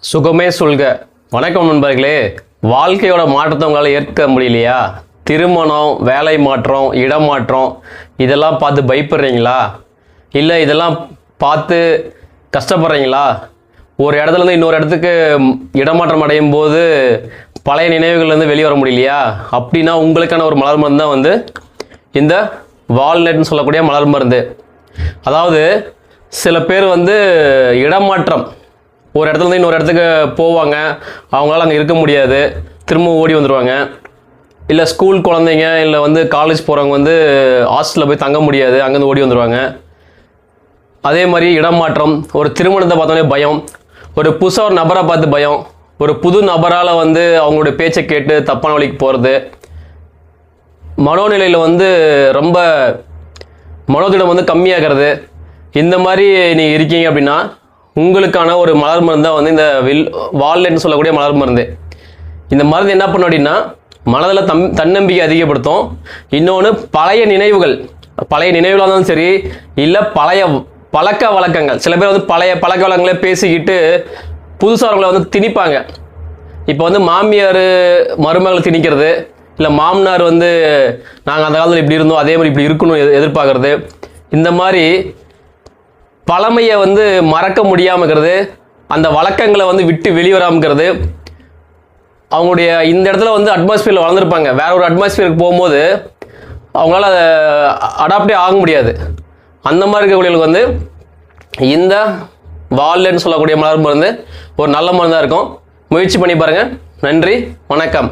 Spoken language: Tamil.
சுகமே சொல்க. வணக்கம் நண்பர்களே. வாழ்க்கையோட மாற்றத்தை உங்களால் ஏற்க முடியலையா? திருமணம், வேலை மாற்றம், இடமாற்றம் இதெல்லாம் பார்த்து பயப்படுறீங்களா? இல்லை இதெல்லாம் பார்த்து கஷ்டப்படுறீங்களா? ஒரு இடத்துலேருந்து இன்னொரு இடத்துக்கு இடமாற்றம் அடையும் போது பழைய நினைவுகள்லேருந்து வெளியே வர முடியலையா? அப்படின்னா உங்களுக்கான ஒரு மலர் மருந்து தான் இந்த வால்நட்னு சொல்லக்கூடிய மலர் மருந்து. அதாவது சில பேர் இடமாற்றம் ஒரு இடத்துலேருந்து இன்னொரு இடத்துக்கு போவாங்க, அவங்களால அங்கே இருக்க முடியாது, திரும்ப ஓடி வந்துடுவாங்க. இல்லை ஸ்கூல் குழந்தைங்க இல்லை காலேஜ் போகிறவங்க ஹாஸ்டலில் போய் தங்க முடியாது, அங்கேருந்து ஓடி வந்துடுவாங்க. அதே மாதிரி இடமாற்றம், ஒரு திருமணத்தை பார்த்தோன்னே பயம், ஒரு புதுசாக ஒரு நபரை பார்த்து பயம், ஒரு புது நபரால் அவங்களுடைய பேச்சை கேட்டு தப்பான வழிக்கு போகிறது, மனோநிலையில் ரொம்ப மனோதிடம் கம்மியாகிறது. இந்த மாதிரி நீங்கள் இருக்கீங்க அப்படின்னா உங்களுக்கான ஒரு மலர் மருந்து தான் இந்த வால்நட்னு சொல்லக்கூடிய மலர் மருந்து. இந்த மருந்து என்ன பண்ணும் அப்படின்னா மனதில் தன்னம்பிக்கை அதிகப்படுத்தும். இன்னொன்று பழைய நினைவுகளாக இருந்தாலும் சரி, இல்லை பழைய பழக்க வழக்கங்கள், சில பேர் பழைய பழக்க வழக்கங்களே பேசிக்கிட்டு புதுசாக திணிப்பாங்க. இப்போ மாமியார் மருமகளை திணிக்கிறது, இல்லை மாமனார் நாங்கள் அந்த காலத்தில் இப்படி இருந்தோம் அதே மாதிரி இப்படி இருக்கணும் எதிர்பார்க்கறது, இந்த மாதிரி பழமையை மறக்க முடியாமக்கிறது, அந்த வழக்கங்களை விட்டு வெளிவராமக்கிறது. அவங்களுடைய இந்த இடத்துல அட்மாஸ்பியரில் வளர்ந்துருப்பாங்க, வேற ஒரு அட்மாஸ்பியருக்கு போகும்போது அவங்களால அதை அடாப்டே ஆக முடியாது. அந்த மாதிரி இருக்கக்கூடியவங்களுக்கு இந்த வால்நட்னு சொல்லக்கூடிய மலர் மருந்து ஒரு நல்ல மருந்தாக இருக்கும். முயற்சி பண்ணி பாருங்கள். நன்றி, வணக்கம்.